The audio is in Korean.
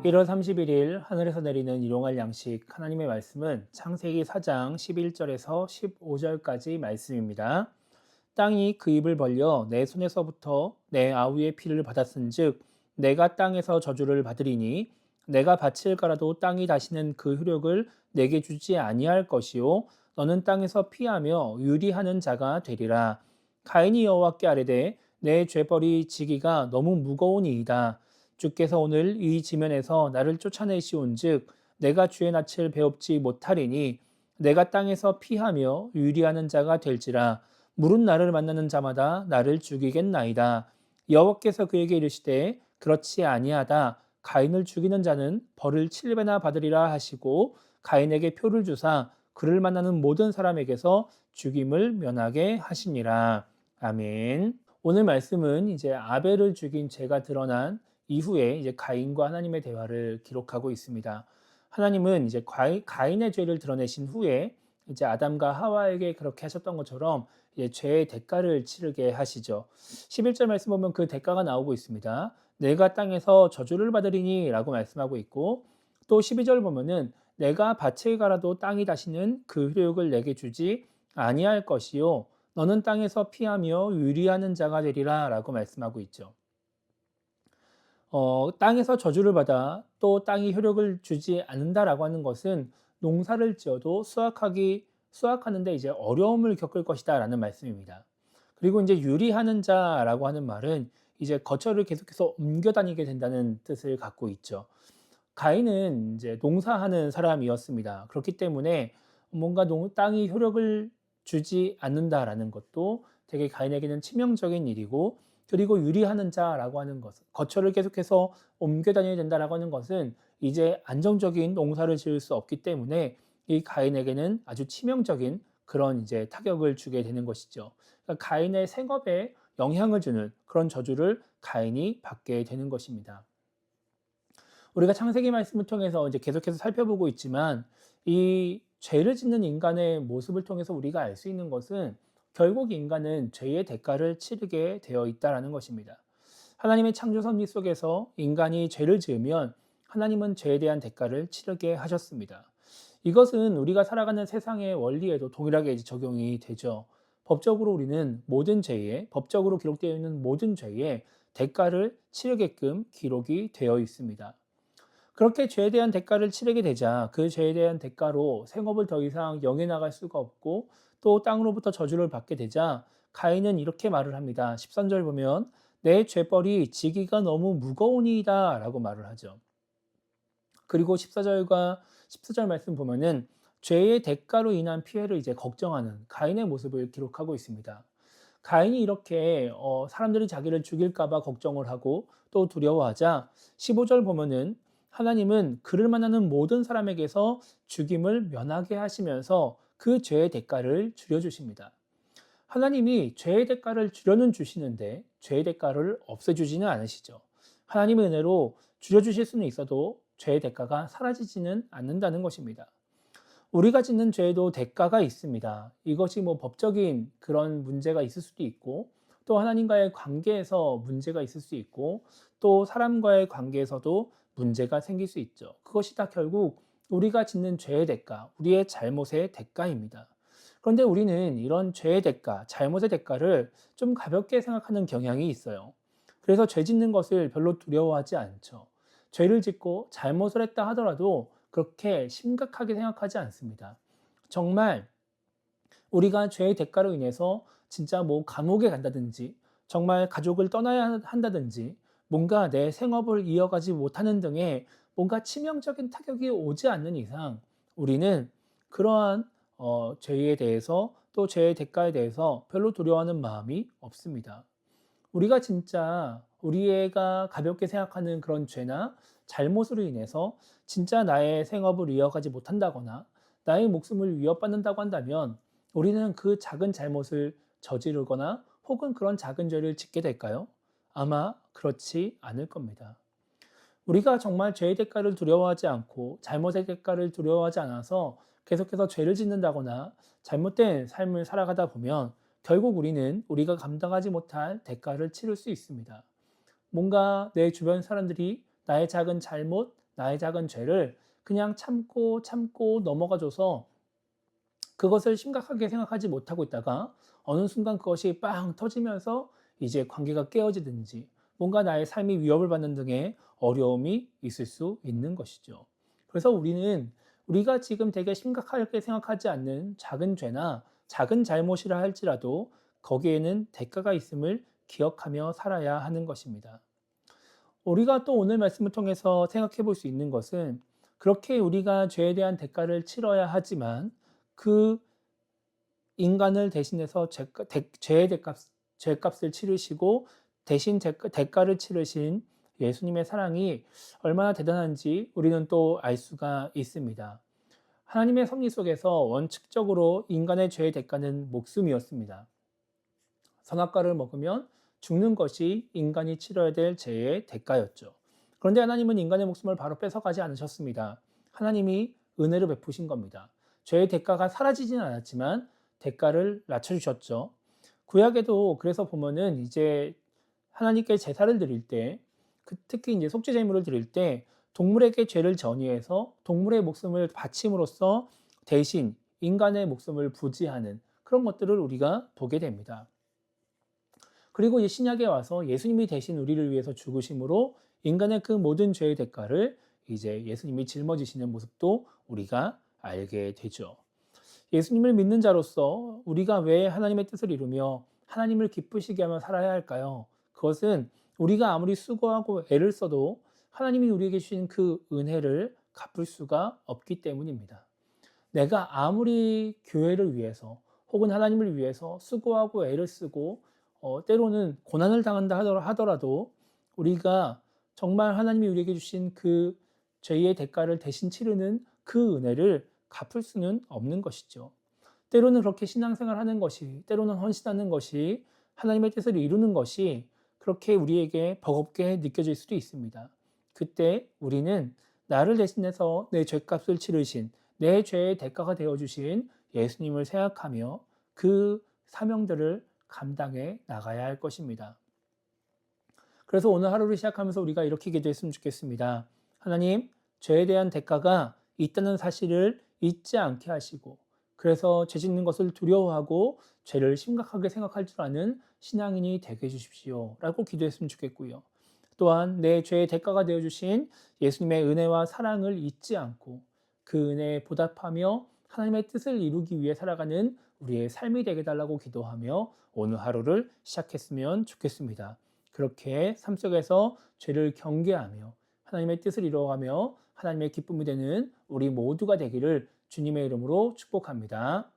1월 31일 하늘에서 내리는 일용할 양식 하나님의 말씀은 창세기 4장 11절에서 15절까지 말씀입니다. 땅이 그 입을 벌려 내 손에서부터 내 아우의 피를 받았은즉 내가 땅에서 저주를 받으리니 내가 밭을 갈아도 땅이 다시는 그 효력을 내게 주지 아니할 것이요 너는 땅에서 피하며 유리하는 자가 되리라. 가인이 여호와께 아뢰되 내 죄벌이 지기가 너무 무거우니이다. 주께서 오늘 이 지면에서 나를 쫓아내시온즉 내가 주의 낯을 배웁지 못하리니 내가 땅에서 피하며 유리하는 자가 될지라. 물은 나를 만나는 자마다 나를 죽이겠나이다. 여호와께서 그에게 이르시되 그렇지 아니하다. 가인을 죽이는 자는 벌을 7배나 받으리라 하시고 가인에게 표를 주사 그를 만나는 모든 사람에게서 죽임을 면하게 하시니라. 아멘. 오늘 말씀은 이제 아벨을 죽인 죄가 드러난 이후에 이제 가인과 하나님의 대화를 기록하고 있습니다. 하나님은 이제 가인의 죄를 드러내신 후에 이제 아담과 하와에게 그렇게 하셨던 것처럼 이제 죄의 대가를 치르게 하시죠. 11절 말씀 보면 그 대가가 나오고 있습니다. 내가 땅에서 저주를 받으리니 라고 말씀하고 있고 또 12절 보면은 내가 밭을 갈아도 땅이 다시는 그 효력을 내게 주지 아니할 것이요 너는 땅에서 피하며 유리하는 자가 되리라 라고 말씀하고 있죠. 땅에서 저주를 받아 또 땅이 효력을 주지 않는다라고 하는 것은 농사를 지어도 수확하는데 이제 어려움을 겪을 것이다라는 말씀입니다. 그리고 이제 유리하는 자라고 하는 말은 이제 거처를 계속해서 옮겨 다니게 된다는 뜻을 갖고 있죠. 가인은 이제 농사하는 사람이었습니다. 그렇기 때문에 뭔가 땅이 효력을 주지 않는다라는 것도 되게 가인에게는 치명적인 일이고 그리고 유리하는 자라고 하는 것은 거처를 계속해서 옮겨 다녀야 된다라고 하는 것은 이제 안정적인 농사를 지을 수 없기 때문에 이 가인에게는 아주 치명적인 그런 이제 타격을 주게 되는 것이죠. 그러니까 가인의 생업에 영향을 주는 그런 저주를 가인이 받게 되는 것입니다. 우리가 창세기 말씀을 통해서 이제 계속해서 살펴보고 있지만 이 죄를 짓는 인간의 모습을 통해서 우리가 알 수 있는 것은 결국 인간은 죄의 대가를 치르게 되어 있다라는 것입니다. 하나님의 창조 섭리 속에서 인간이 죄를 지으면 하나님은 죄에 대한 대가를 치르게 하셨습니다. 이것은 우리가 살아가는 세상의 원리에도 동일하게 적용이 되죠. 법적으로 우리는 모든 죄에, 법적으로 기록되어 있는 모든 죄에 대가를 치르게끔 기록이 되어 있습니다. 그렇게 죄에 대한 대가를 치르게 되자 그 죄에 대한 대가로 생업을 더 이상 영해 나갈 수가 없고 또 땅으로부터 저주를 받게 되자 가인은 이렇게 말을 합니다. 13절 보면 내 죄벌이 지기가 너무 무거우니이다 라고 말을 하죠. 그리고 14절과 14절 말씀 보면은 죄의 대가로 인한 피해를 이제 걱정하는 가인의 모습을 기록하고 있습니다. 가인이 이렇게 사람들이 자기를 죽일까봐 걱정을 하고 또 두려워하자 15절 보면은 하나님은 그를 만나는 모든 사람에게서 죽임을 면하게 하시면서 그 죄의 대가를 줄여주십니다. 하나님이 죄의 대가를 줄여는 주시는데 죄의 대가를 없애주지는 않으시죠. 하나님의 은혜로 줄여주실 수는 있어도 죄의 대가가 사라지지는 않는다는 것입니다. 우리가 짓는 죄에도 대가가 있습니다. 이것이 뭐 법적인 그런 문제가 있을 수도 있고 또 하나님과의 관계에서 문제가 있을 수 있고 또 사람과의 관계에서도 문제가 생길 수 있죠. 그것이 다 결국 우리가 짓는 죄의 대가, 우리의 잘못의 대가입니다. 그런데 우리는 이런 죄의 대가, 잘못의 대가를 좀 가볍게 생각하는 경향이 있어요. 그래서 죄 짓는 것을 별로 두려워하지 않죠. 죄를 짓고 잘못을 했다 하더라도 그렇게 심각하게 생각하지 않습니다. 정말 우리가 죄의 대가로 인해서 진짜 뭐 감옥에 간다든지 정말 가족을 떠나야 한다든지 뭔가 내 생업을 이어가지 못하는 등의 뭔가 치명적인 타격이 오지 않는 이상 우리는 그러한 죄에 대해서 또 죄의 대가에 대해서 별로 두려워하는 마음이 없습니다. 우리가 진짜 우리가 가볍게 생각하는 그런 죄나 잘못으로 인해서 진짜 나의 생업을 이어가지 못한다거나 나의 목숨을 위협받는다고 한다면 우리는 그 작은 잘못을 저지르거나 혹은 그런 작은 죄를 짓게 될까요? 아마 그렇지 않을 겁니다. 우리가 정말 죄의 대가를 두려워하지 않고 잘못의 대가를 두려워하지 않아서 계속해서 죄를 짓는다거나 잘못된 삶을 살아가다 보면 결국 우리는 우리가 감당하지 못할 대가를 치를 수 있습니다. 뭔가 내 주변 사람들이 나의 작은 잘못, 나의 작은 죄를 그냥 참고 참고 넘어가줘서 그것을 심각하게 생각하지 못하고 있다가 어느 순간 그것이 빵 터지면서 이제 관계가 깨어지든지 뭔가 나의 삶이 위협을 받는 등의 어려움이 있을 수 있는 것이죠. 그래서 우리가 지금 되게 심각하게 생각하지 않는 작은 죄나 작은 잘못이라 할지라도 거기에는 대가가 있음을 기억하며 살아야 하는 것입니다. 우리가 또 오늘 말씀을 통해서 생각해 볼 수 있는 것은 그렇게 우리가 죄에 대한 대가를 치러야 하지만 그 인간을 대신해서 죄의 죄값을 치르시고 대신 대가를 치르신 예수님의 사랑이 얼마나 대단한지 우리는 또 알 수가 있습니다. 하나님의 섭리 속에서 원칙적으로 인간의 죄의 대가는 목숨이었습니다. 선악과를 먹으면 죽는 것이 인간이 치러야 될 죄의 대가였죠. 그런데 하나님은 인간의 목숨을 바로 뺏어가지 않으셨습니다. 하나님이 은혜를 베푸신 겁니다. 죄의 대가가 사라지진 않았지만 대가를 낮춰주셨죠. 구약에도 그래서 보면은 이제 하나님께 제사를 드릴 때, 특히 이제 속죄 제물을 드릴 때 동물에게 죄를 전이해서 동물의 목숨을 바침으로써 대신 인간의 목숨을 부지하는 그런 것들을 우리가 보게 됩니다. 그리고 이 신약에 와서 예수님이 대신 우리를 위해서 죽으심으로 인간의 그 모든 죄의 대가를 이제 예수님이 짊어지시는 모습도 우리가 알게 되죠. 예수님을 믿는 자로서 우리가 왜 하나님의 뜻을 이루며 하나님을 기쁘시게 하며 살아야 할까요? 그것은 우리가 아무리 수고하고 애를 써도 하나님이 우리에게 주신 그 은혜를 갚을 수가 없기 때문입니다. 내가 아무리 교회를 위해서 혹은 하나님을 위해서 수고하고 애를 쓰고 때로는 고난을 당한다 하더라도 우리가 정말 하나님이 우리에게 주신 그 죄의 대가를 대신 치르는 그 은혜를 갚을 수는 없는 것이죠. 때로는 그렇게 신앙생활 하는 것이, 때로는 헌신하는 것이, 하나님의 뜻을 이루는 것이 그렇게 우리에게 버겁게 느껴질 수도 있습니다. 그때 우리는 나를 대신해서 내 죄값을 치르신, 내 죄의 대가가 되어주신 예수님을 생각하며 그 사명들을 감당해 나가야 할 것입니다. 그래서 오늘 하루를 시작하면서 우리가 이렇게 기도했으면 좋겠습니다. 하나님, 죄에 대한 대가가 있다는 사실을 잊지 않게 하시고 그래서 죄 짓는 것을 두려워하고 죄를 심각하게 생각할 줄 아는 신앙인이 되게 해주십시오 라고 기도했으면 좋겠고요. 또한 내 죄의 대가가 되어주신 예수님의 은혜와 사랑을 잊지 않고 그 은혜에 보답하며 하나님의 뜻을 이루기 위해 살아가는 우리의 삶이 되게 달라고 기도하며 오늘 하루를 시작했으면 좋겠습니다. 그렇게 삶 속에서 죄를 경계하며 하나님의 뜻을 이루어가며 하나님의 기쁨이 되는 우리 모두가 되기를 주님의 이름으로 축복합니다.